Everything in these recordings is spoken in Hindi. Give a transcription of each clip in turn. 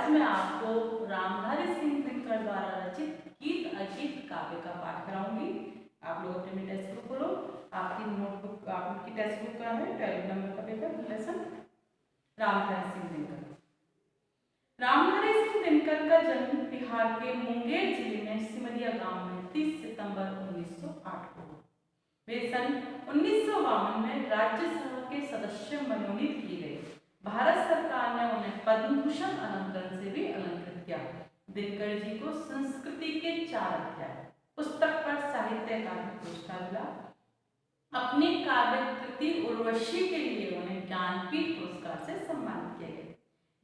आज मैं आपको रामधारी सिंह दिनकर द्वारा रचित गीत अगीत काव्य का पाठ कराऊंगी। आप लोग अपने टेक्स्ट बुक खोलो। आपकी नोटबुक, आपकी टेक्स्ट बुक का है 12 नंबर का पेपर लेसन रामधारी सिंह दिनकर। रामधारी सिंह दिनकर का जन्म बिहार के मुंगेर जिले में सिमरिया गांव में 30 सितंबर 1908 को हुआ। वे सन 1952 में राज्यसभा के सदस्य मनोनीत किए गए। भारत सरकार ने उन्हें पद्म भूषण अलंकरण से भी अलंकृत किया। दिनकर जी को संस्कृति के 4 अध्याय, पुस्तक पर साहित्य अकादमी पुरस्कार मिला। अपनी काव्य कृति उर्वशी के लिए उन्हें ज्ञानपीठ पुरस्कार से सम्मानित किया गया।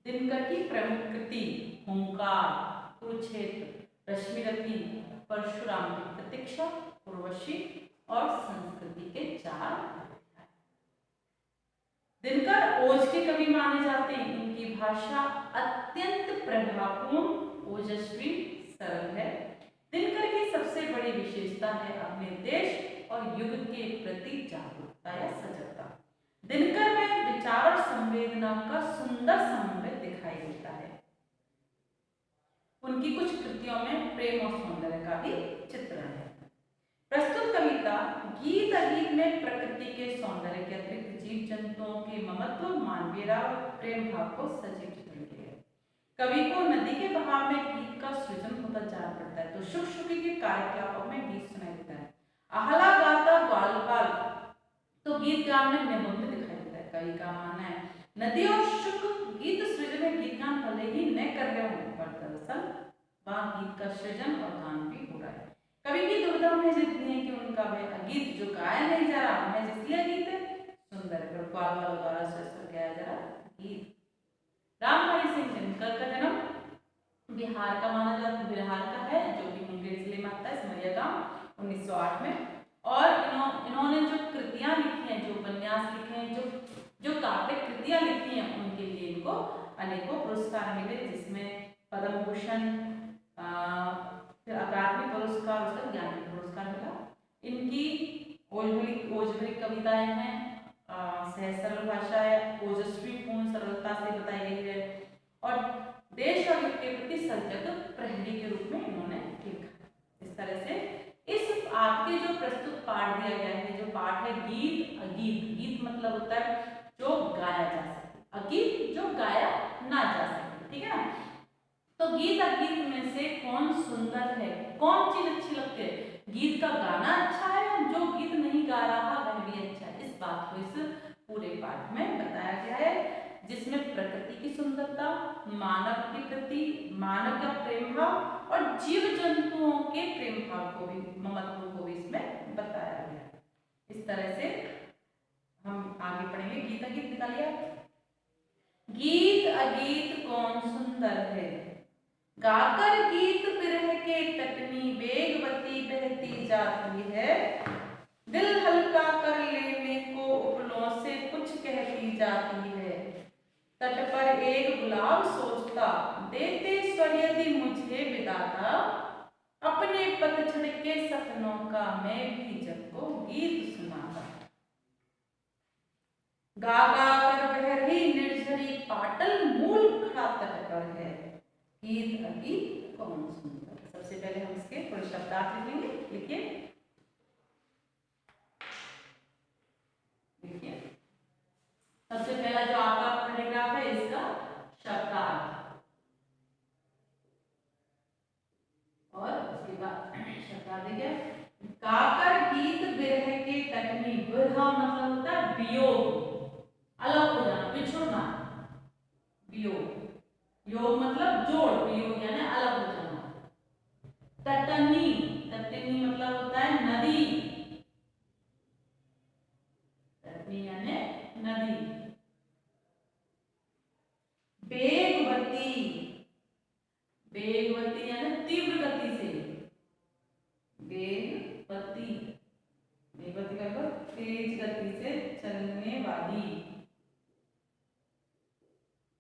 दिनकर की प्रमुख कृति हुंकार, कुरुक्षेत्र, रश्मिरथी, परशुराम की प्रतीक्षा, उर्वशी और संस्कृति के 4 अध्याय। दिनकर ओज के कवि माने जाते हैं। इनकी भाषा अत्यंत प्रभावपूर्ण, ओजस्वी, सरल है। दिनकर की सबसे बड़ी विशेषता है अपने देश और युग के प्रति जागरूकता या सजगता। दिनकर में विचार और संवेदना का सुंदर समन्वय दिखाई देता है। उनकी कुछ कृतियों में प्रेम और सौंदर्य का भी चित्रण है। प्रस्तुत कविता गीत अगीत में प्रकृति के सौंदर्य के अतिरिक्त जीव जंतुओं के ममत्व, मानवीयता और प्रेम भाव को सजीव चित्रण किया है। कवि को नदी के बहाव में गीत का सृजन होता जान पड़ता है तो शुक शुकी के कार्यकलापों में गीत सुनाई देता है। आहला गाता ग्वालपाल तो गीत गान में निपुण दिखाई देता है। कवि का मानना है नदी और शुक गीत सृजन में गीत गान भले ही न कर रहे हों पर दरअसल वहां गीत का सृजन और गान भी हो रहा है। कवि की दुविधा में जितनी है कि उनका वह अगीत जो गाया नहीं जा रहा है जिसलिए गीत है सुंदर पर ग्वालवाल द्वारा श्रेष्ठ गाया जा रहा गीत। रामधारी सिंह दिनकर का जन्म बिहार का माना जाता है, बिहार का है जो कि मुंगेर जिले में आता है, सिमरिया गांव 1908 में। और इन्होंने जो कृतियां लिखी हैं, जो उपन्यास लिखे हैं, जो काव्य कृतियां लिखी हैं उनके लिए इनको अनेकों पुरस्कार मिले, जिसमें पद्म भूषण, फिर अकादमी पुरस्कार, उसका ज्ञानपीठ पुरस्कार मिला। इनकी ओजभरी कविताएं हैं, सहज सरल भाषा है, ओजस्वी पूर्ण सरलता से बताई गई है और देश और युग के प्रति सजग प्रहरी के रूप में इन्होंने लिखा। इस तरह से इस आपके जो प्रस्तुत पाठ दिया गया है, जो पाठ है गीत अगीत। गीत मतलब होता है जो गाया जा सके, अगीत जो गाया ना जा सके, ठीक है ना। तो गीत अगीत में से कौन सुंदर है, कौन चीज अच्छी लगती है? गीत का गाना अच्छा है और जो गीत नहीं गा रहा वह भी अच्छा है। इस बात को इस पूरे पाठ में बताया गया है, जिसमें प्रकृति की सुंदरता, मानव की प्रति, मानव का प्रेम भाव और जीव जंतुओं के प्रेम भाव को भी, ममत्व को भी इसमें बताया गया है। इस तरह से हम आगे पढ़ेंगे। गीत अगीत निकालिए। गीत अगीत कौन सुंदर है, गाकर गीत बिरह के तटनी वेगवती बहती जाती है। दिल हल्का कर लेने को उपलों से कुछ कहती जाती है। तट पर एक गुलाब सोचता देते स्वर यदि मुझे विदाता। अपने पतझड़ के सपनों का मैं भी जब को गीत सुनाता। गा गा कर बह रही निर्झरी पाटल मूल खड़ा तट पर है। गीत अगीत कौन सुंदर। सबसे पहले हम इसके थोड़े शब्दार्थ लिखेंगे। लिखिए सबसे पहला जो आपका पैराग्राफ है इसका शब्दार्थ, और उसके बाद शब्दार्थ देखिए। गाकर गीत बिरह के तटनी, बिरहा मतलब होता है वियोग, अलग हो जाना, बिछुड़ना, वियोग। योग मतलब जोड़, वियोग यानी अलग हो जाना। तटनी, तटनी मतलब होता है नदी, तटनी यानी नदी। वेगवती, वेगवती यानी तीव्र गति से, वेगवती, वेगवती का मतलब तेज गति से चलने वाली,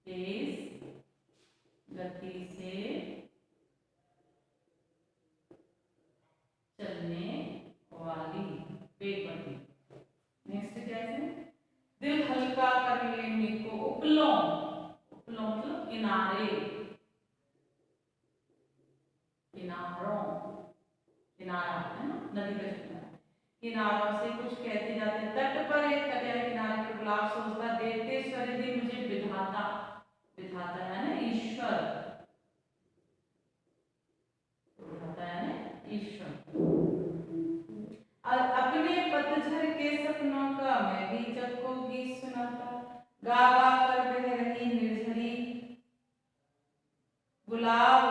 तेज गति से चलने वाली, वेगवती। नेक्स्ट क्या है? दिल हल्का कर लेने को उपलों, उपलों मतलब किनारे, किनारों, किनारा है ना, नदी का किनारा, किनारों से कुछ कहते जाते। तट पर एक कन्या किनारे पर गुलाब सोचता, देते स्वर यदि मुझे विधाता, विधाता है ना ईश्वर, विधाता है ना ईश्वर। अपने पतझड़ के सपनों का मैं भी जब को गीत सुनाता, गा गा कर बह रही निर्झरी गुलाब,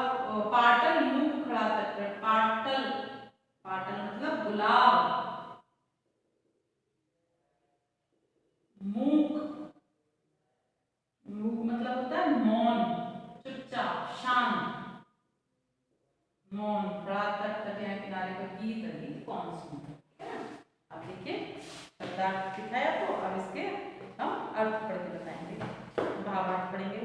पाटल मुख खड़ा तट पर, पाटल, पाटल मतलब गुलाब, मूक, मूक मतलब होता है मौन, चुपचाप, शांत, मौन, खड़ा तट तट किनारे पर गीत गीत कौन सुनता है। अब देखिए शब्दार्थ दिखाया तो अब इसके हम अर्थ पढ़ के बताएंगे, भावार्थ पढ़ेंगे।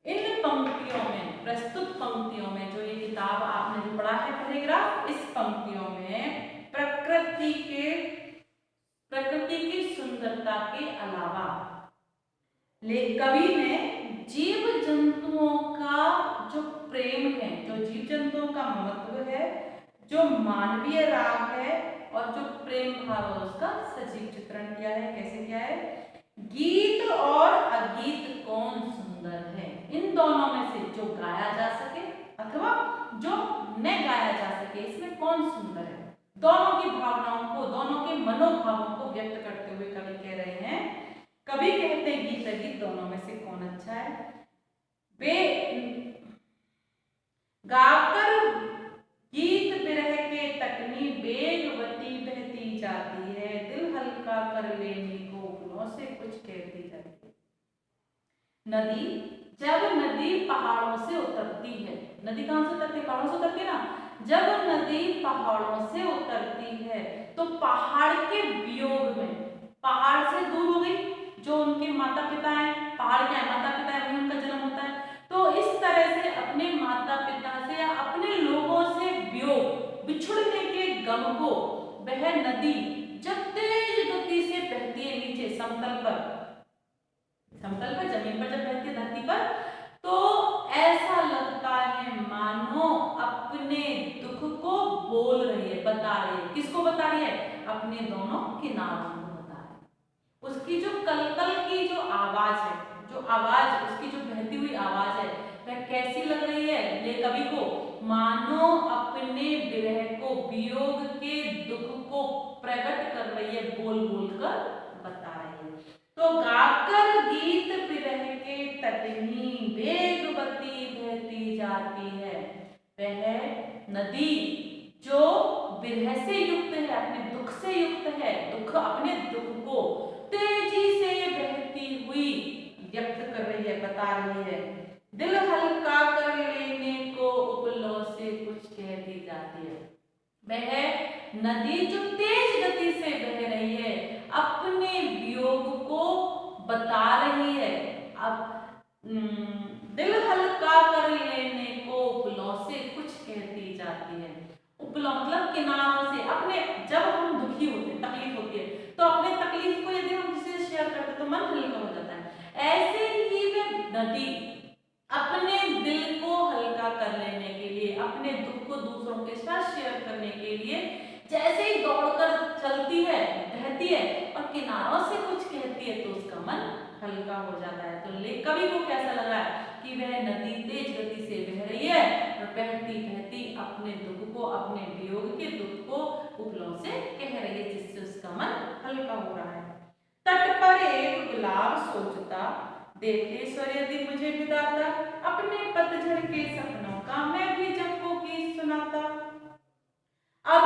इन पंक्तियों में, प्रस्तुत पंक्तियों में, जो ये किताब आपने जो पढ़ा है पैराग्राफ, इस पंक्तियों में प्रकृति की सुंदरता के अलावा कवि ने जीव जंतुओं का जो प्रेम है, जो जीव जंतुओं का महत्व है, जो मानवीय राग है और जो प्रेम भाव है उसका सजीव चित्रण किया है। कैसे किया है? गीत और अगीत कौन सुंदर है, इन दोनों में से जो गाया जा सके अथवा जो न गाया जा सके, इसमें कौन सुंदर है, दोनों की भावनाओं को, दोनों के मनोभावों को व्यक्त करते हुए कवि कह रहे हैं, कवि कहते हैं गीत अगीत दोनों में से कौन अच्छा है। वे गाकर गीत विरह के तकनी बेगवती बहती जाती है, दिल हल्का कर लेने को फूलों से कुछ कहती जाती है। नदी, जब नदी पहाड़ों से उतरती है, नदी कहां से उतरती है? पहाड़ों से उतरती है ना। जब नदी पहाड़ों से उतरती है तो पहाड़ के वियोग में, पहाड़ से दूर हो गई, जो उनके माता पिता हैं, पहाड़ क्या है? माता पिता है, वहीं उनका जन्म होता है। तो इस तरह से अपने माता पिता से या अपने लोगों से वियोग, बिछुड़ने के गम को वह नदी जब तेज गति से बहती है नीचे समतल पर, समतल पर, जमीन पर जब बहती है धरती पर, तो ऐसा लगता है मानो अपने दुख को बोल रही है, बता रही है। किसको बता रही है? अपने दोनों किनारों को बता रही है। उसकी जो कलकल की जो आवाज है, जो आवाज उसकी जो बहती हुई आवाज है, वह कैसी लग रही है ले कवि को? मानो अपने विरह को, वियोग के दुख को प्रकट कर रही है, बोल बोल कर बता रही है। तो गाकर गीत विरह के तटनी बेगवती बहती जाती है, वह नदी जो विरह से युक्त है, अपने दुख से युक्त है, दुख, अपने दुख को तेजी से बहती हुई व्यक्त कर रही है, बता रही है। दिल हल्का कर लेने को उपलों से कुछ कहती जाती है। वह नदी जो तेज गति से बह रही है, अपने वियोग को बता रही है। अब दिल हल्का कर लेने को उपलों से कुछ कहती जाती है। उपलों मतलब किनारों से, अपने, जब हम दुखी होते हैं, तकलीफ होती है, तो अपने तकलीफ को यदि हम किसी से शेयर करते तो मन हल्का हो जाता है। ऐसे ही वह नदी अपने दिल को हल्का कर लेने के लिए, अपने दुख को दूसरों के साथ शेयर करने के लिए जैसे ही दौड़कर चलती है, बहती है और किनारों से कुछ कहती है, तो उसका मन हल्का हो जाता है। तो कवि को कैसा लग रहा है कि वह नदी तेज गति से बह रही है और बहती बहती अपने दुख को, अपने वियोग के दुख को उपलों से कह रही है, जिससे उसका मन हल्का हो रहा है। तट पर एक गुलाब सोचता, देते स्वर यदि मुझे विदाता, अपने पतझड़ के सपनों का मैं भी जब को गीत सुनाता। अब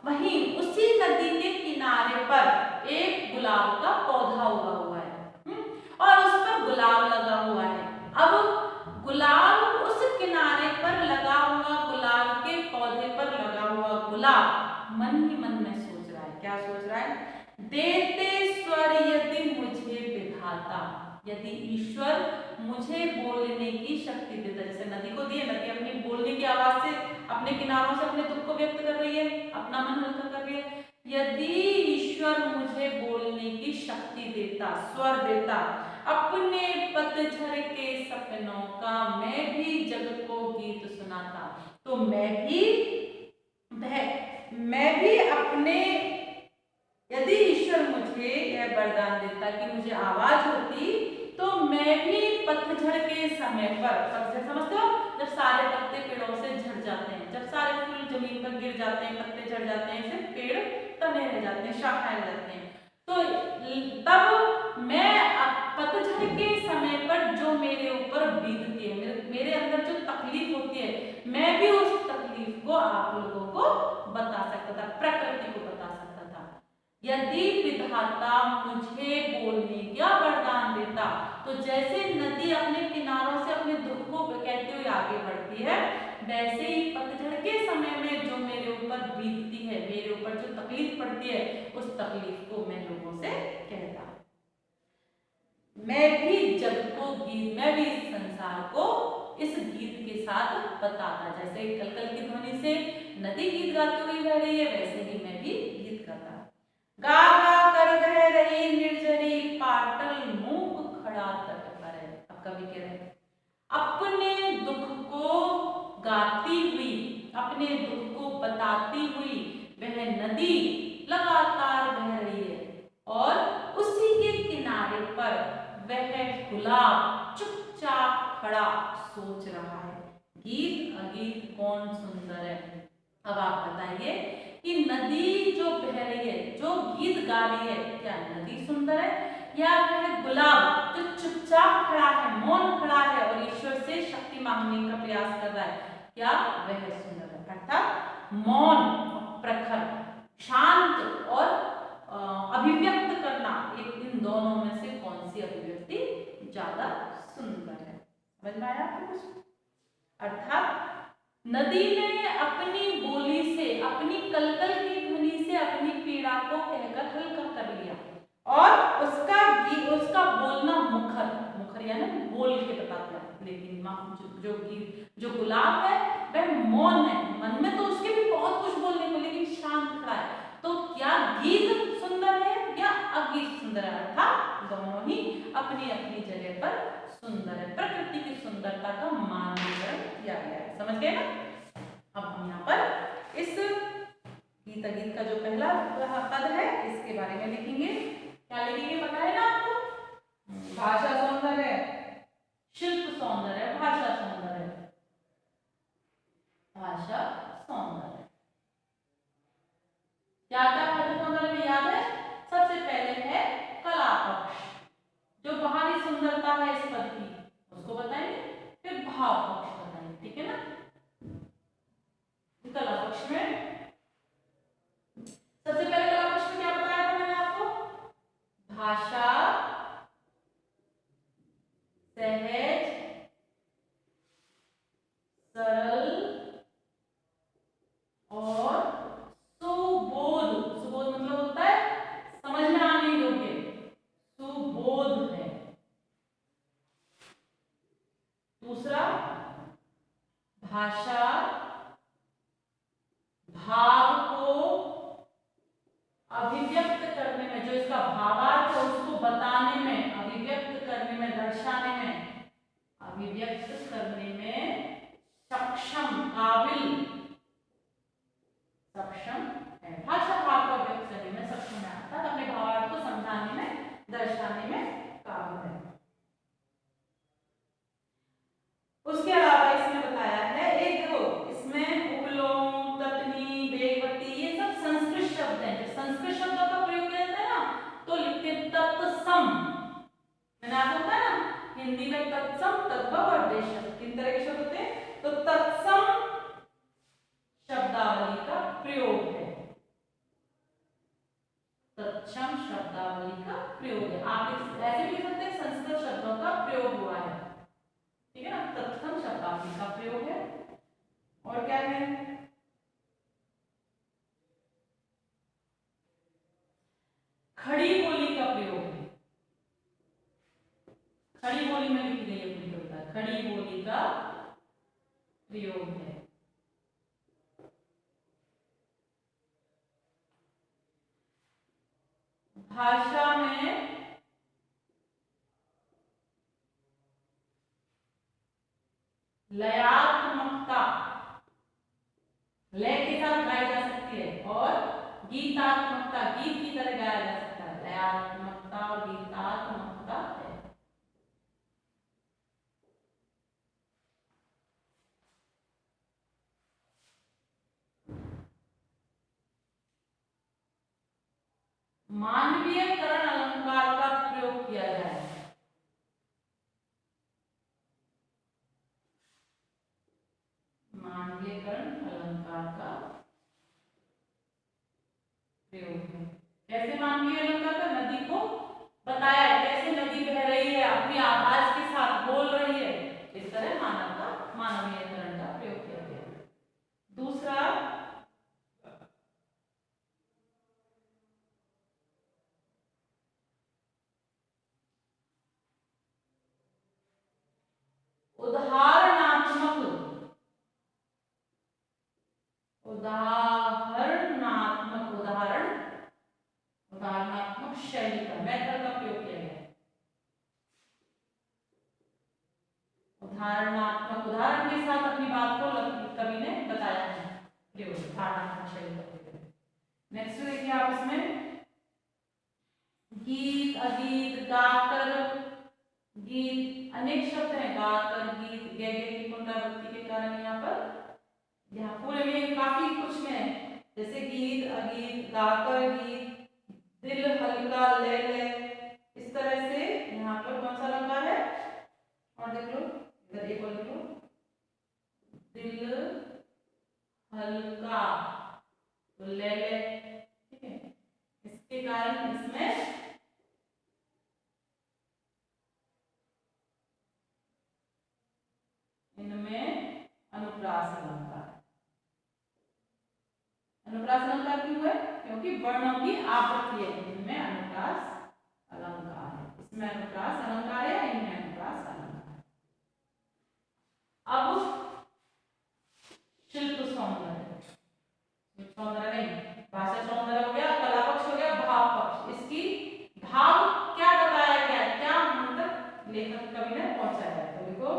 वहीं उसी नदी के किनारे पर एक गुलाब का पौधा उगा हुआ है और उस पर गुलाब लगा हुआ है। अब गुलाब, उस किनारे पर लगा हुआ गुलाब के पौधे पर लगा हुआ गुलाब मन ही मन में सोच रहा है। क्या सोच रहा है? देते स्वर यदि मुझे विधाता, यदि ईश्वर मुझे बोलने की शक्ति देता, जैसे नदी को दी है, नदी अपनी बोलने की आवाज से अपने किनारों से अपने दुख को व्यक्त कर रही है, अपना मन हल्का कर रही है। यदि ईश्वर मुझे बोलने की शक्ति देता, स्वर देता, अपने पतझड़ के सपनों का मैं भी जग को गीत सुनाता। तो मैं भी अपने, यदि ईश्वर मुझे यह वरदान देता कि मुझे आवाज होती, तो मैं भी पतझड़ के समय पर, पतझड़ समझते हो, जब सारे पत्ते पेड़ों से झड़ जाते हैं, जब सारे फूल जमीन पर गिर जाते हैं, पत्ते झड़ जाते हैं, सिर्फ पेड़ तने रह जाते हैं, शाखाएं रह जाते हैं, तो तब मैं पतझड़ के समय पर जो मेरे ऊपर बीतती है, मेरे अंदर जो तकलीफ होती है, मैं भी उस तकलीफ को आप लोगों को बता सकता था, प्रकृति को बता सकता था। यदि विधाता मुझे बोलने का वरदान देता, तो जैसे नदी अपने किनारों से अपने दुख को कहते हुए आगे बढ़ती है, वैसे ही पतझड़ के समय में जो मेरे ऊपर बीतती है, मेरे ऊपर जो तकलीफ पड़ती है, उस तकलीफ को मैं लोगों से कहता। मैं भी जग को गीत, मैं भी इस संसार को इस गीत के साथ बताता। जैसे कलकल की ध्वनि से नदी गीत गाती हुई बह रही है, वैसे ही मैं भी गीत गाता। गा गा कर बह रही निर्जरी पाटल मूक खड़ा तट पर है। अब कवि कह रहे हैं अपने दुख को गाती हुई, अपने दुख को बताती हुई वह नदी लगातार बह रही है, और उसी के किनारे पर वह गुलाब चुपचाप खड़ा सोच रहा है। गीत अगीत कौन सुंदर है। अब आप बताइए कि नदी जो बह रही है, जो गीत गा रही है, क्या नदी सुंदर है, या वह गुलाब जो चुपचाप खड़ा है, मौन खड़ा है और ईश्वर से शक्ति मांगने का प्रयास कर रहा है, क्या वह सुंदर है। अर्थात मौन, प्रखर, शांत और अभिव्यक्त करना, इन दोनों में से कौन सी अभिव्यक्ति ज्यादा सुंदर है। समझ में आया आपको कुछ। अर्थात नदी ने अपनी बोली से, अपनी कलकल की ध्वनि से अपनी पीड़ा को कहकर हल्का कर लिया, और उसका बोलना मुखर यानी बोल के बताता है, लेकिन जो गुलाब है वह मौन है, मन में तो उसके भी बहुत कुछ बोलने को, लेकिन शांत खड़ा है। तो क्या गीत सुंदर है या अगीत सुंदर है। अर्थात दोनों ही अपनी अपनी जगह पर सुंदर है। प्रकृति की सुंदरता का मानकीकरण किया गया है। समझ गए ना। अब हम यहाँ पर इस गीत अगीत का जो पहला पद है, इसके बारे में लिखेंगे। क्या लिखेंगे पता है ना आपको। भाषा सौंदर्य, शिल्प सौंदर्य, भाषा सौंदर्य, भाषा सौंदर्य। क्या क्या भाषा सौंदर्य में याद है। सबसे पहले है कला पक्ष, जो बाहरी सुंदरता है इस पद की, उसको बताएंगे। फिर भाव पक्ष बताएंगे, ठीक है ना। कला पक्ष में सबसे पहले कला पक्ष में क्या बताया था मैंने आपको। भाषा सहज, सरल और सुबोध। सुबोध मतलब होता है समझ में आने योग्य, सुबोध है। दूसरा भाषा भाव को अभिव्यक्त करने में, जो इसका भावार्थ है उसको बताने में, अभिव्यक्त करने में, दर्शाने में, अभिव्यक्त करने में सक्षम, काबिल, सक्षम है। भाषा भाव को व्यक्त करने में सक्षम है, अर्थात अपने भावार्थ को समझाने में, दर्शाने में काबिल है। उसके अलावा इसमें बताया है, एक देखो इसमें उपलोम, ततनी, वेगवती, ये सब संस्कृत शब्द हैं। जब संस्कृत शब्दों का प्रयोग किया जाता है ना, तो लिखते तत्सम। मैंने आपको बताया ना, हिंदी में तत्सम, तद्भव और देशज, तीन तरह के शब्द होते हैं। तो तत्सम शब्दावली का प्रयोग है, तत्सम शब्दावली का प्रयोग है। आप ऐसे भी लिख सकते हैं संस्कृत शब्दों का प्रयोग हुआ है, ठीक है ना। तत्सम शब्दावली का प्रयोग है। और क्या है, खड़ी बोली का प्रयोग है। खड़ी बोली में लिखी गई है होता है, खड़ी बोली का प्रयोग है। भाषा में लयात्मकता, लय के साथ गाई जा सकती है, और गीतात्मकता, गीत की तरह गाया जा सकता है। लयात्मकता और गीतात्मकता है। मानवीयकरण अलंकार का प्रयोग किया जाए। मानवीयकरण अलंकार का प्रयोग है। कैसे मानवीय अलंकार का? नदी को बताया कैसे नदी बह रही है, अपनी आवाज के साथ बोल रही है, इस तरह मानवीयकरण का प्रयोग किया गया। दूसरा, उदाहरणात्मक शैली का, मेथड का प्रयोग किया गया है। उदाहरण के साथ अपनी बात को कवि ने बताया है, प्रयोग उदाहरणात्मक शैली का प्रयोग। नेक्स्ट देखिए आप इसमें गीत, अगीत, गाकर, गीत, अनेक शब्द हैं, गाकर, गीत, गे की पुनरावृत्ति के कारण यहाँ पूरे में काफी कुछ में, जैसे गीत, अगीत, गाकर, गीत, दिल, हल्का, ले ले, इस तरह से यहाँ पर कौन सा अलंकार है? और देख लो इधर, एक और लिख लो, दिल हल्का, तो ले ले, ठीक है। इसके कारण इसमें इनमें अनुप्रास अलंकार। अनुप्रास अलंकार क्यों है? क्योंकि वर्णों की आवृत्ति है, इनमें अनुप्रास अलंकार है। इसमें अनुप्रास अलंकार है, इनमें अनुप्रास अलंकार। अब शिल्प सौंदर्य, सौंदर्य नहीं, भाषा सौंदर्य हो गया, कला पक्ष हो गया, भाव पक्ष। इसकी भाव क्या बताया गया, क्या मतलब लेखक कवि ने पहुंचाया है? तो देखो,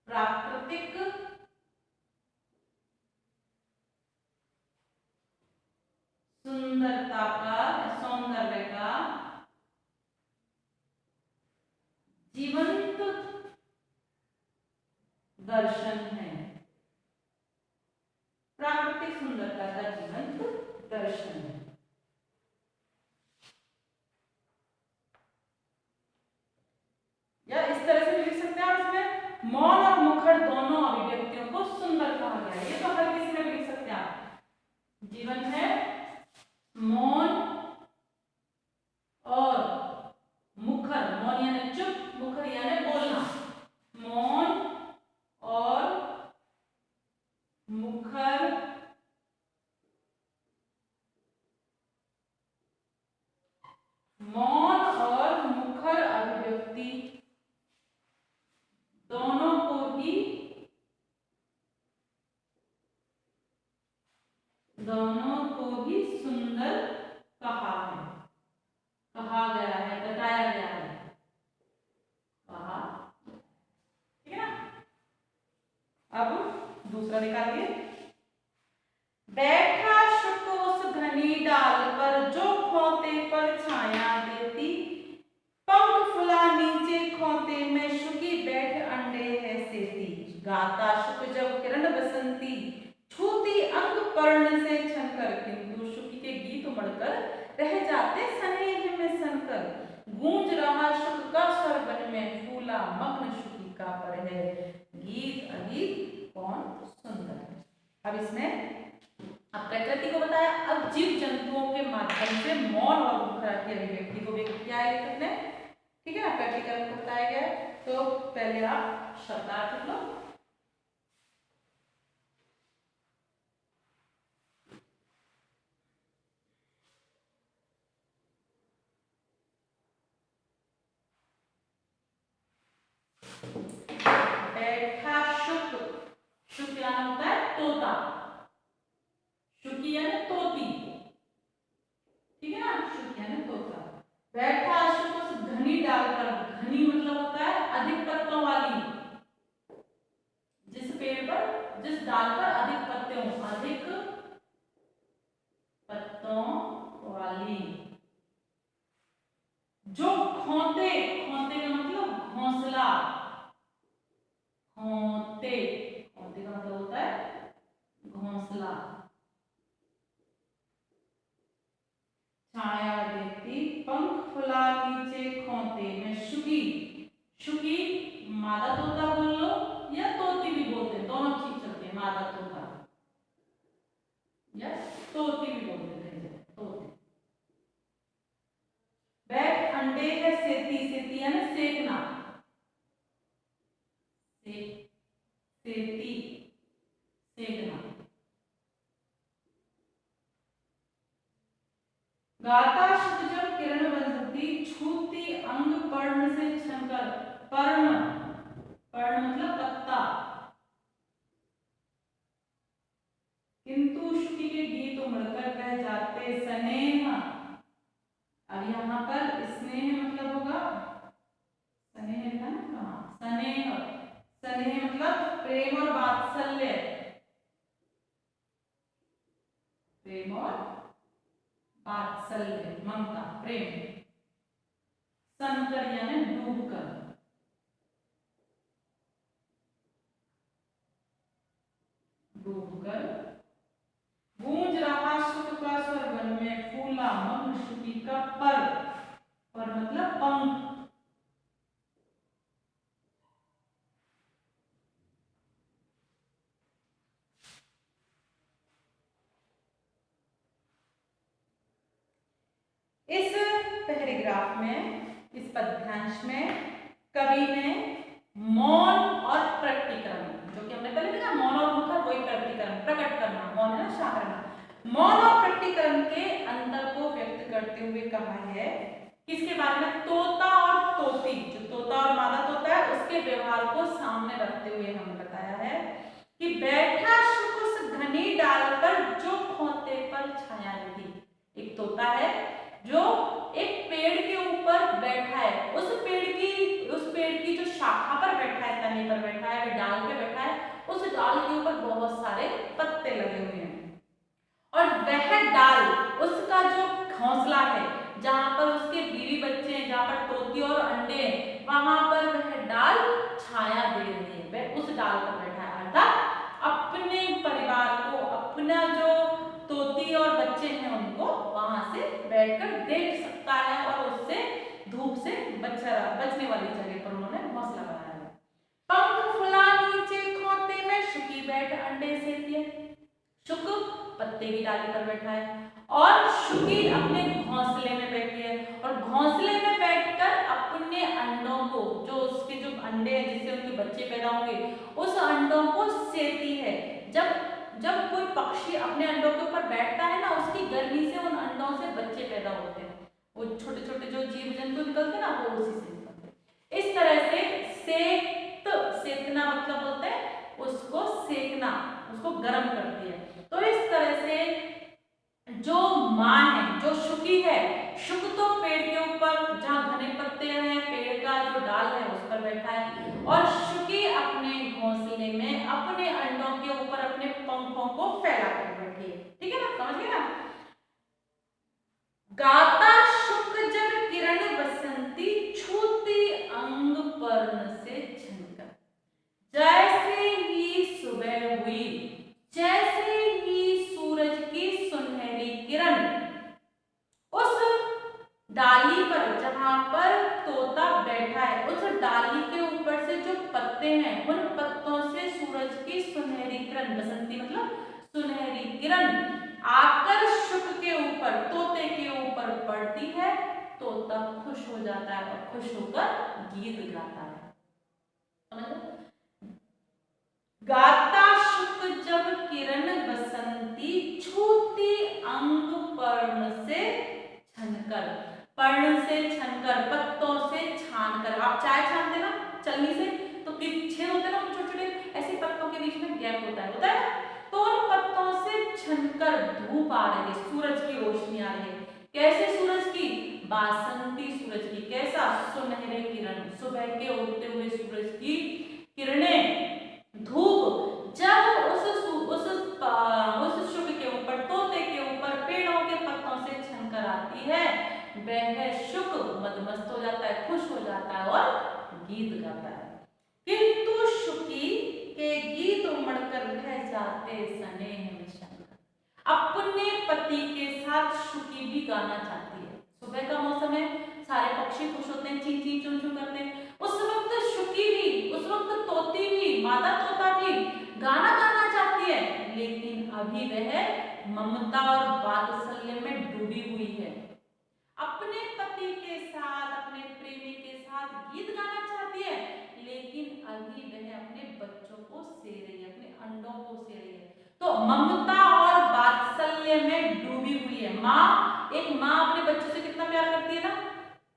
प्राकृतिक सुंदरता का, सौंदर्य का जीवंत दर्शन है। प्राकृतिक सुंदरता का जीवंत दर्शन है। या इस तरह से भी लिख सकते हैं आप इसमें, मौन और मुखर दोनों अभिव्यक्तियों को सुंदर कहा गया है। ये तो हर किसी में भी लिख सकते हैं आप। जीवन है मौन और मुखर, मौन यानी चुप, मुखर यानी बोलना। मौन और मुखर मौन और मुखर अभिव्यक्ति दोनों को ही सुंदर कहा गया है, बताया गया है, कहा, ठीक है ना। अब दूसरा निकालिए। बैठा शुक उस घनी डाल पर, जो खोते पर छाया देती, पंख फुला नीचे खोते में, शुकी बैठ अंडे है सेती। गाता शुक जब किरण बसंती, छूती अंग पर्ण से छनकर, किंतु शुकी के गीत उमड़कर रह जाते स्नेह में सनकर। गूंज रहा शुक का स्वर वन में, फूला मग्न शुकी का पर है, गीत अगीत कौन सुंदर है। अब इसमें अब प्रकृति को बताया, अब जीव जंतुओं के माध्यम से मौन और मुखर की अभिव्यक्ति को व्यक्त किया है लेखक ने, ठीक है ना। प्रैक्टिकल को बताया गया। तो पहले आप शब्दार्थ लिख लो। बैठा शुक, शुक क्या होता है? तोता, शुकी यानी तोती, ठीक है ना, शुक यानी तोता। बैठा शुक उस घनी डाल पर, घनी मतलब होता है घोंसला, खोते, खोते का मतलब होता है घोंसला, छाया देती, पंख फुला नीचे खोते में शुकी, शुकी मादा तोता बोल लो या तोती भी बोलते हैं, दोनों चीज चलते हैं, मादा तोता या तोती भी बोलते हैं, तोती। बैठ अंडे है सेती, सेती है ना सेकना, सेती सेकना। गाता शुक जब किरण बंधती, छूती अंग पर्ण से छनकर, पर्ण, पर्ण मतलब पत्ता, किंतु शुकी के गीत उमड़कर रह जाते स्नेह। अब यहाँ पर स्नेह मतलब होगा, स्नेह है ना, स्नेह, स्नेह मतलब प्रेम और वात्सल्य, प्रेम और वात्सल्य, ममता, प्रेम। सनकर यानी डूबकर, डूबकर। गूंज रहा शुक का स्वर वन में, फूला मग्न शुकी का पर, पर मतलब पंख। इस पैराग्राफ में, इस पद्यांश में कवि ने मौन और प्रकटीकरण, जो कि हमने पहले देखा मौन और मुखर, वही प्रकटीकरण, प्रकट करना, मौन है ना शांत रहना, मौन और प्रकटीकरण के अंतर को व्यक्त करते हुए कहा है किसके बारे में, तोता और तोती, जो तोता और मादा तोता है उसके व्यवहार को सामने रखते हुए हमें बताया है कि बैठा शुक उस घनी डाल पर जो खोते पर छाया थी। एक तोता है जो एक पेड़ के ऊपर बैठा है, उस पेड़ की जो शाखा पर बैठा है, तने पर बैठा है, डाल पे बैठा है, उस डाल के ऊपर बहुत सारे पत्ते लगे हुए हैं और वह डाल उसका जो घोंसला है, जहां पर उसके बीवी बच्चे हैं, जहां पर तोती और अंडे हैं, वहां पर वह डाल छाया दे रही है, वह उस डाल पर बैठा है, अर्थात अपने परिवार को, अपना जो तोती और बच्चे हैं उनको वहां से बैठकर देख सकता है और उससे धूप से बचने वाली जगह पर उन्होंने घोंसला बनाया है। पंख फुला नीचे खोते में, शुकी बैठ अंडे सेती है, शुक पत्ते की डाली पर बैठा है और शुकी अपने घोंसले में बैठी है और घोंसले में बैठकर अपने अंडों को, जो उसके जो अंडे हैं जिससे उनके बच्चे पैदा होंगे, उस अंडों को सेती है। जब कोई पक्षी अपने अंडों के ऊपर बैठता है ना, उसकी गर्मी से उन अंडों से बच्चे पैदा होते हैं, वो छोटे छोटे जो जीव जंतु निकलते हैं ना, वो उसी से निकलते हैं। इस तरह से सेकना मतलब बोलते हैं उसको सेकना, उसको गर्म करती है। तो इस तरह से जो माँ है, जो शुकी है, शुक तो पेड़ के ऊपर जहाँ घने पत्ते हैं, पेड़ का जो डाल है उस पर बैठा है और शुकी अपने घोंसले में अपने अंडों के ऊपर अपने पंखों को फैला कर बैठी है। ठीक है ना, समझ गए ना। गाता शुक जब किरण बसंती, छूती अंग पर्ण से छनकर, जैसे ही सुबह हुई, जैसे ही सूरज की सुनहरी किरण उस डाली पर, जहां पर तोता बैठा है, उस डाली के ऊपर से जो पत्ते हैं, उन पत्तों से सूरज की सुनहरी किरण, बसंती मतलब सुनहरी किरण आकर शुक के ऊपर, तोते के ऊपर पड़ती है, तोता खुश हो जाता है और खुश होकर गीत गाता है। समझ? गाता शुक जब किरण बसंती, छूती अंग पर्ण से छनकर, पर्ण से छनकर, पत्तों से छानकर। आप चाय छानते ना चलनी से, तो छेद होते ना छोटे छोटे, ऐसे पत्तों के बीच में गैप होता है ना, तो उन पत्तों से छनकर धूप आ रही है, सूरज की रोशनी आ रही है। कैसे सूरज की? बासंती सूरज की। कैसा? सुनहरे किरण, सुबह के उगते हुए सूरज की किरणें, धूप जब उस शुक के ऊपर, तोते के ऊपर, पेड़ों के पत्तों से छनकर आती है, वह शुक मदमस्त हो जाता है, खुश हो जाता है और गीत गाता है। किंतु शुकी के गीत उमड़कर रह जाते स्नेह में शंकर। अपने पति के साथ शुकी भी गाना चाहती है। सुबह का मौसम है, सारे पक्षी खुश होते हैं, ची ची चुन चुन करते हैं। उस वक्त शुकी भी, उस वक्त तोती भी, मादा तोता भी गाना गाना चाहती है, लेकिन अभी वह ममता और वात्सल्य में डूबी हुई है। अपने पति के साथ, अपने प्रेमी के साथ गीत गाना चाहती है, लेकिन अभी वह अपने बच्चों को से रही है, अपने अंडों को से रही है। तो ममता और वात्सल्य में डूबी हुई है। माँ, एक माँ अपने बच्चे से कितना प्यार करती है ना।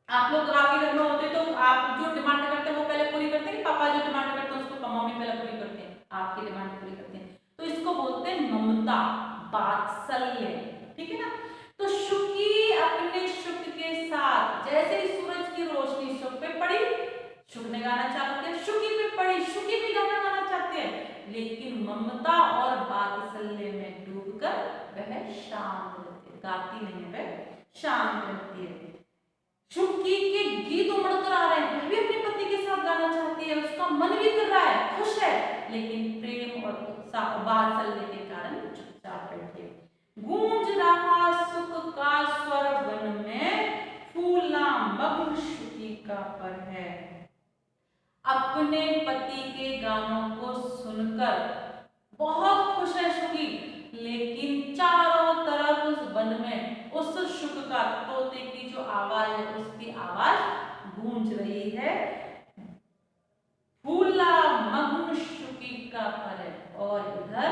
आप लोग आपके घर में होते तो आप जो डिमांड करते हैं वो पहले पूरी करते हैं, पापा जो डिमांड करते हैं उसको मम्मी पहले पूरी करते हैं, आपकी डिमांड पूरी करते हैं। तो इसको बोलते हैं ममता, वात्सल्य, ठीक है ना। तो शुकी अपने शुक के साथ, जैसे ही सूरज की रोशनी शुक पे पड़ी, शुक ने गाना चालू किया, शुकी पे पड़ी, शुकी भी गाना गाना चाहते हैं, लेकिन ममता और वात्सल्य में डूबकर वह शांत रहती है, गाती नहीं है, वह शांत रहती है। शुकी के गीत उमड़कर आ रहे हैं, वह भी अपने पति के साथ गाना चाहती है, उसका मन भी कर रहा है, खुश है, लेकिन प्रेम और उत्साह वात्सल्य के कारण चुपचाप बैठी है। गूंज रहा सुख का स्वर वन में, फूला मग्न शुकी का पर है। अपने पति के गानों को सुनकर बहुत खुश है शुकी, लेकिन चारों तरफ उस वन में उस शुक का, तोते की जो आवाज है उसकी आवाज गूंज रही है। फूला मग्न शुकी का पर है, और इधर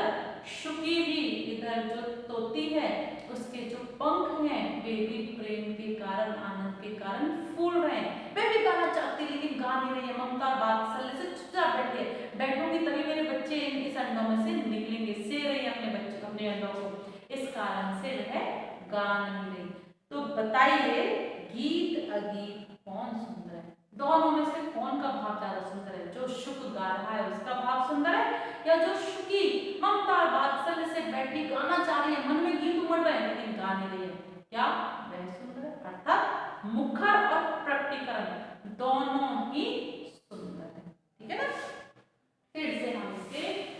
शुकी भी, इधर जो तोती है उसके जो पंख हैं वे भी प्रेम के कारण, आनंद के कारण फूल रहे हैं। वे भी गाना चाहती है लेकिन गा नहीं रही है, ममता वात्सल्य से चुपचाप बैठी है। बैठूंगी तभी मेरे बच्चे इस अंडों में से निकलेंगे, से रही है अपने बच्चे, अपने अंडों को, इस कारण से वह गा नहीं रही। तो बताइए गीत अगीत कौन सुंदर है? दोनों में से कौन का भाव ज्यादा सुंदर है? जो शुक गा रहा है उसका भाव सुंदर है, या जो शुकी ममता वात्सल्य से बैठी गाना चाह रही है, मन में गीत उमड़ रहे हैं लेकिन गा नहीं रही है, क्या वह सुंदर है? अर्थात मुखर और प्रकटीकरण दोनों ही सुंदर है, ठीक है ना। फिर से हम इसके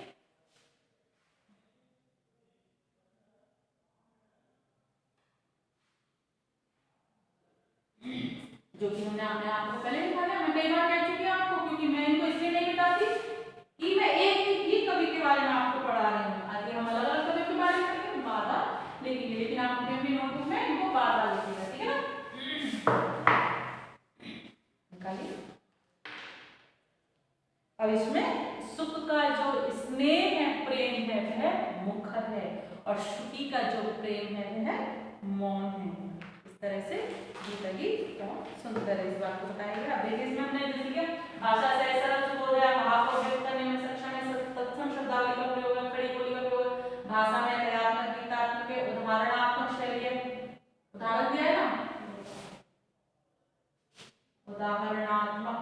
जो कि हमने अपने आप को पहले लिखा है, मैं कई बार कह चुकी हूँ आपको, क्योंकि मैं इनको इसलिए नहीं बताती कि मैं एक ही कवि के बारे में आपको पढ़ा रही हूँ। आगे हम अलग अलग कवि के बारे में पढ़ेंगे, बार लिखेंगे, लेकिन आप अपनी नोटबुक में इनको बार लिखिएगा, ठीक है ना। निकालिए। अब इसमें सुख का जो स्नेह है, प्रेम है, वह मुखर है, और शुकी का जो प्रेम है वह मौन है। इस तरह से गीत गीत बहुत सुंदर है, इस बात को बताया गया। अब देखिए इसमें हमने जैसे कि भाषा से ऐसा रस बोल रहा है, भाव को व्यक्त करने में सक्षम है, तत्सम शब्दावली का प्रयोग है, खड़ी बोली का प्रयोग है, भाषा में क्रियात्मक, गीतात्मक है, उदाहरणात्मक शैली है। उदाहरण दिया है ना, उदाहरणात्मक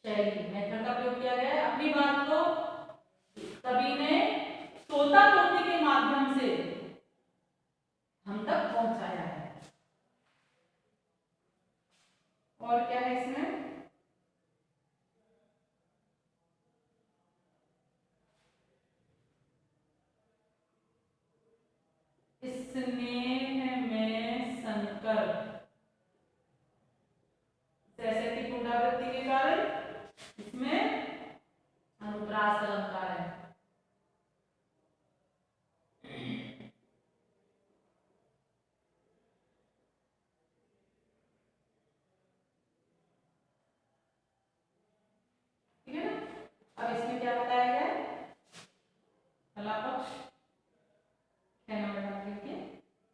शैली मेथड का प्रयोग किया गया है। अपनी बात को कवि ने तोता तोती के माध्यम से हम तक पहुंचाया है। और क्या है इसमें? स्नेह में संकर, जैसे कि पुनरावृत्ति के कारण इसमें अनुप्रास अलंकार है। ठीक है ना। अब इसमें क्या बताया गया है? कला पक्ष, 6 नंबर का लिखिए,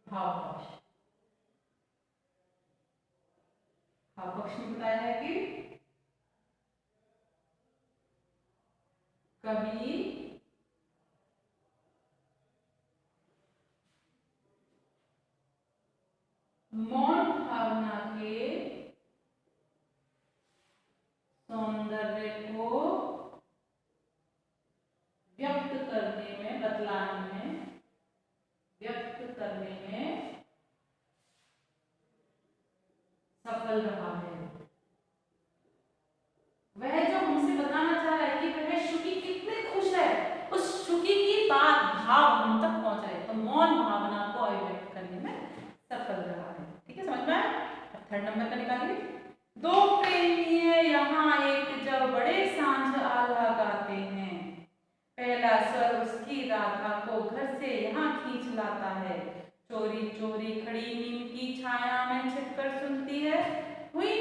भाव पक्ष। भाव पक्ष में बताया है कि कवि मौन भावना के सौंदर्य को व्यक्त करने में, बतलाने में, व्यक्त करने में सफल रहा है। थर्ड नंबर का निकालिए। दो प्रेमी है यहाँ एक जब बड़े सांझ आल्हा गाते हैं, पहला स्वर उसकी राधा को घर से यहाँ खींच लाता है, चोरी चोरी खड़ी नीम की छाया में छिपकर सुनती है, हुई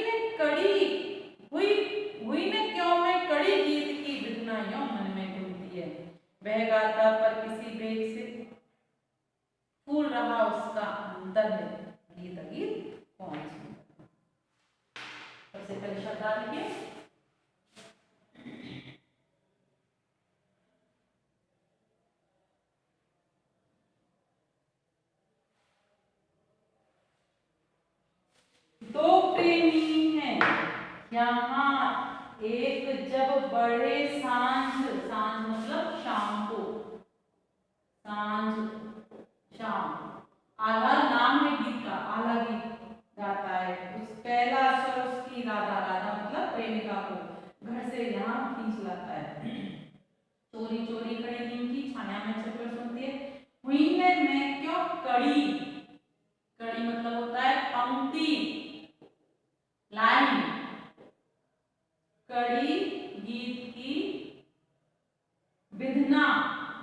ने क्यों में कड़ी गीत की विधना यों मन में घूमती है, वह गाता पर किसी बेग से फूल रहा उसका अंतर है, गीत गीत कौन सुनता। सबसे पहले शब्द लिखिए। दो प्रेमी हैं यहाँ एक जब बड़े सांझ, सांझ मतलब शाम को, सांझ शाम, आला नाम है गीत का, आला गीत गाता है, उस पहला स्वर उसकी राधा, राधा मतलब प्रेमिका को घर से यहाँ खींच लाता है, चोरी चोरी खड़ी नीम की छाया में छिपकर सुनती है, हुई है मैं क्यों कड़ी, कड़ी मतलब होता है पंक्ति, लाइन, कड़ी गीत की विधना,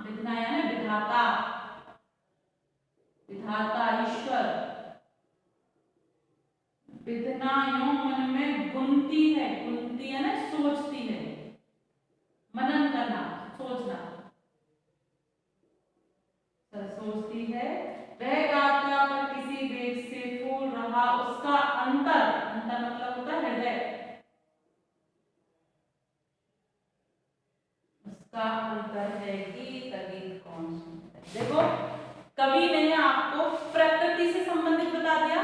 विधना यानी विधाता, विधाता ईश्वर, विधना यों मन में गुनती है, गुनती है ना सोचती है, मनन करना सोचना, सोचती है, वह गाता पर किसी वेग से फूल रहा उसका अंतर, अंतर मतलब होता है हृदय, उसका अंतर है गीत गीत कौन सुनता है। देखो कवि ने आपको प्रकृति से संबंधित बता दिया,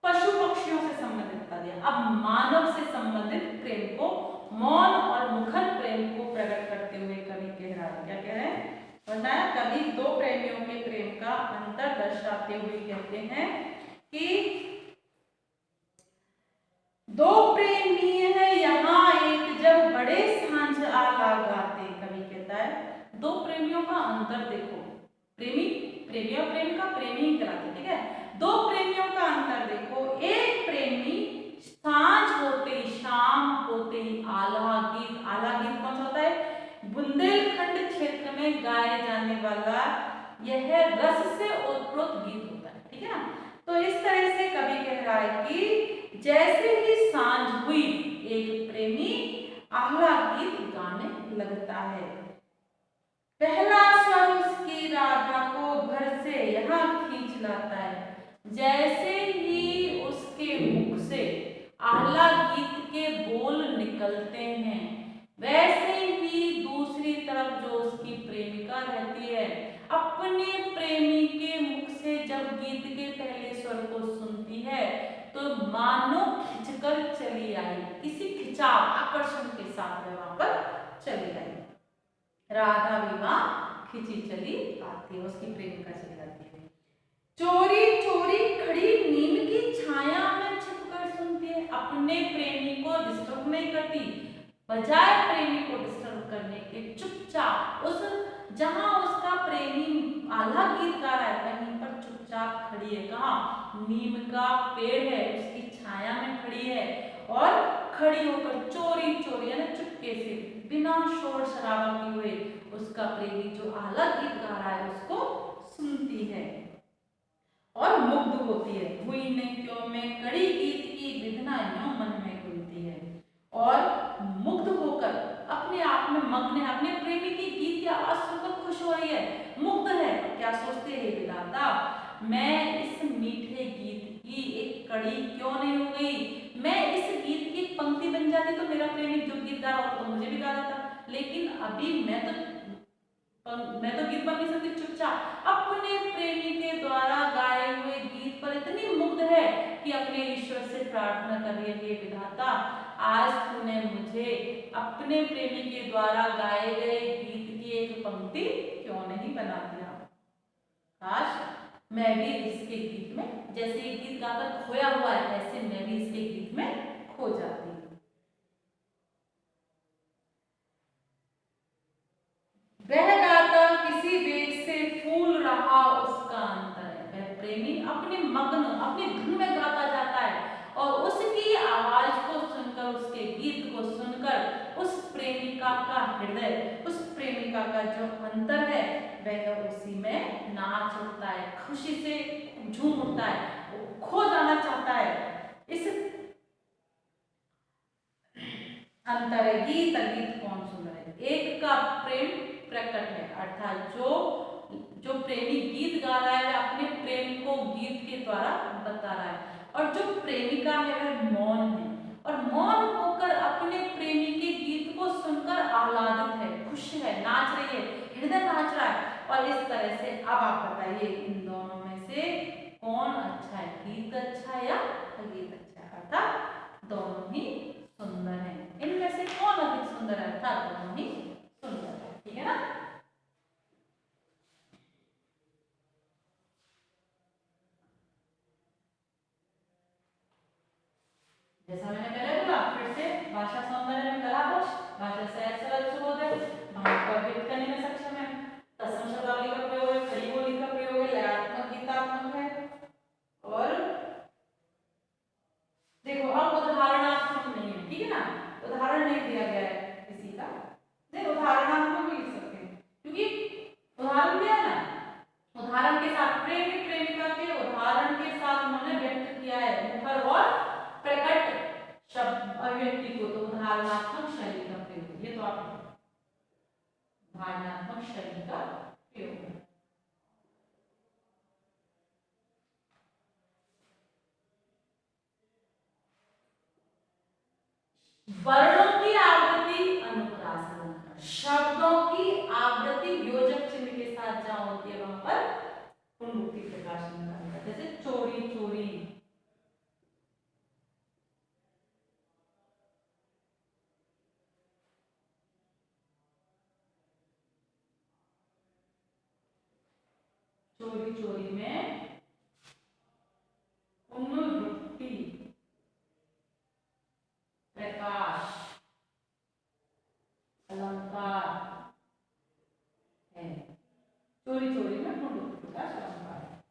पशु पक्षियों से संबंधित बता दिया, अब मानव से संबंधित प्रेम को, मौन और मुखर प्रेम को प्रकट करते हुए कवि कह रहा है, क्या कह रहे हैं, बताया कवि दो प्रेमियों के प्रेम का अंतर दर्शाते हुए कहते हैं कि दो प्रेमी है यहाँ एक जब बड़े सांझ आला गाते, कवि कहता है दो प्रेमियों का अंतर देखो, प्रेमी प्रेमी और प्रेमिका प्रेमी ही कहलाते, ठीक है, दो प्रेमियों का अंतर देखो, एक प्रेमी सांझ होते ही, शाम होते ही आल्हा गीत, आल्हा गीत कौन सा होता है, बुंदेलखंड क्षेत्र में गाए जाने वाला यह रस से ओतप्रोत गीत होता है, ठीक है ना। तो इस तरह से कवि कह रहा है कि जैसे ही सांझ हुई एक प्रेमी आल्हा गीत गाने लगता है, पहला स्वर उसकी राधा को घर से यहाँ खींच लाता है, जैसे ही उसके मुख से आल्हा गीत के बोल निकलते हैं वैसे ही दूसरी तरफ जो उसकी प्रेमिका रहती है अपने प्रेमी के मुख से जब गीत के पहले स्वर को सुनती है तो मानो खिंचकर चली आई, किसी खिंचाव आकर्षण के साथ वहां पर चली आई, राधा भी वहां खिंची चली आती है, उसकी प्रेमिका चली जाती है, चोरी चोरी खड़ी नीम की छाया में छिपकर सुनती है, अपने प्रेमी को डिस्टर्ब नहीं करती, बजाय प्रेमी को डिस्टर्ब करने के चुपचाप उस जहां उसका प्रेमी आल्हा गीत गा रहा है वहीं पर चुपचाप खड़ी है, कहाँ, नीम का पेड़ है उसकी छाया में खड़ी है, और खड़ी होकर चोरी चोरी यानी चुपके से बिना शोर शराबा किए हुए उसका प्रेमी जो आल्हा गीत गा रहा है उसको सुनती है और मुग्ध होती है, हुई ने क्यों में कड़ी गीत की विधना यों मन में घूमती है, और मुग्ध होकर अपने आप में मग्न है, अपने प्रेमी की गीत की आवाज सुनकर खुश हो रही है, मुग्ध है, क्या सोचते हैं विधाता, मैं इस मीठे गीत की एक कड़ी क्यों नहीं हो गई, मैं इस गीत की पंक्ति बन जाती तो मेरा प्रेमी जो गीत गा रहा होता तो मुझे भी गा देता, लेकिन अभी मैं तो गीत बन नहीं सकती, चुपचाप अपने प्रेमी के द्वारा गाए हुए गीत पर इतनी मुग्ध है कि अपने ईश्वर से प्रार्थना कर रही है, हे विधाता आज तूने मुझे अपने प्रेमी के द्वारा गाए गए गीत की एक पंक्ति क्यों नहीं बना दिया, काश मैं भी इसके गीत में, जैसे ये गीत गाकर खोया हुआ है ऐसे मैं भी इसके गीत में खो जाती हूँ। वह गाता किसी वेग से फूल रहा उसका अंतर है, वह प्रेमी अपने मग्न अपने धुन में गाता जाता है और उसकी आवाज को सुनकर, उसके गीत को सुनकर उस प्रेमिका का हृदय, उस प्रेमिका का जो अंतर है वह उसी में नाच उठता है, खुशी से झूम उठता है, वो खो जाना चाहता है। इस अंतर है, गीत और गीत कौन सुंदर है। एक का प्रेम प्रकट है, अर्थात जो प्रेमी गीत गा रहा है वह अपने प्रेम को गीत के द्वारा बता रहा है, और जो प्रेमिका है वह मौन है, और मौन होकर अपने प्रेमी के गीत को सुनकर आह्लादित है, खुश है, नाच रही है, हृदय नाच रहा है। और इस तरह से अब आप बताइए इन दोनों में से कौन अच्छा है, गीत अच्छा है या गीत अच्छा है, अर्थात दोनों ही सुंदर है। इनमें से कौन अधिक सुंदर है, अर्थात दोनों ही सुंदर है। ठीक है ना। जैसा मैंने पहले बोला, फिर से भाषा सौंदर्य में कलावश, भाषा सहज सरल सुबोध है, भाव को व्यक्त करने में सक्षम है, तत्सम शब्दावली का प्रयोग है, खड़ी बोली का प्रयोग है, लयात्मक गीतात्मक है। और देखो अब उदाहरणात्मक नहीं है, ठीक है ना, उदाहरण नहीं दिया गया है किसी का, नहीं उदाहरणात्मक भी लिख सकते हैं, क्योंकि उदाहरण दिया है ना, उदाहरण के साथ प्रेमी प्रेमिका के उदाहरण के साथ उन्होंने व्यक्त किया है मुखर और प्रकट शब्द अभिव्यक्ति को, तो उदाहरणात्मक शैली का प्रयोग, ये तो आप उदाहरणात्मक शैली का प्रयोग है। वर्णों की आवृत्ति अनुप्रास अलंकार, शब्दों की आवृत्ति योजक चिन्ह के साथ जहां होती है वहां पर पुनरुक्ति प्रकाशन अलंकार, जैसे चोरी चोरी, चोरी चोरी में पुनरुक्ति प्रकाश अलंकार है, चोरी चोरी में पुनरुक्ति प्रकाश अलंकार है।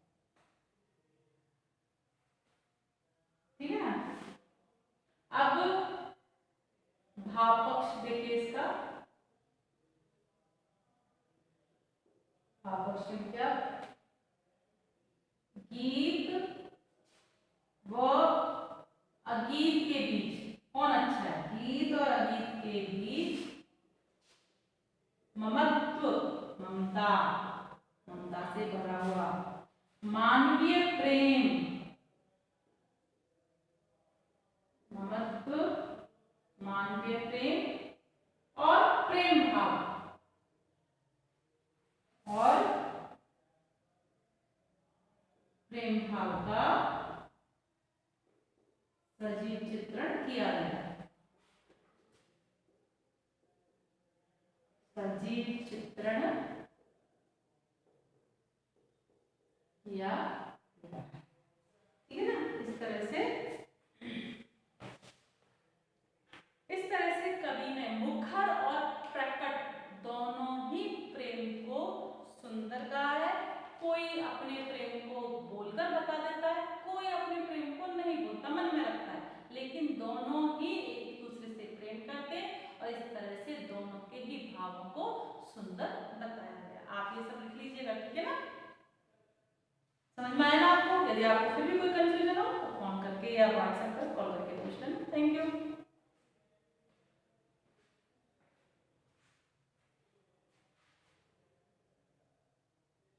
ठीक है ना। अब भाव पक्ष देखिए इसका, भाव पक्ष में क्या, गीत व अगीत के बीच कौन अच्छा है, गीत और अगीत के बीच ममत्व, ममता, ममता से भरा हुआ मानवीय प्रेम, ममत्व, मानवीय प्रेम और प्रेम भाव, और प्रेम भाव का सजीव चित्रण किया गया है, सजीव चित्रण किया गया है। ठीक है ना। इस तरह से कवि ने मुखर और प्रकट दोनों ही प्रेम को सुंदर कहा है। कोई अपने प्रेम को बोलकर बता देता है, कोई अपने प्रेम को नहीं बोलता, मन में रखता है, लेकिन दोनों ही एक दूसरे से प्रेम करते हैं, और इस तरह से दोनों के ही भावों को सुंदर बताया गया। आप ये सब लिख लीजिएगा, ठीक है ना। समझ में आया ना आपको? यदि आपको फिर भी कोई कंफ्यूजन हो तो फोन करके या व्हाट्सएप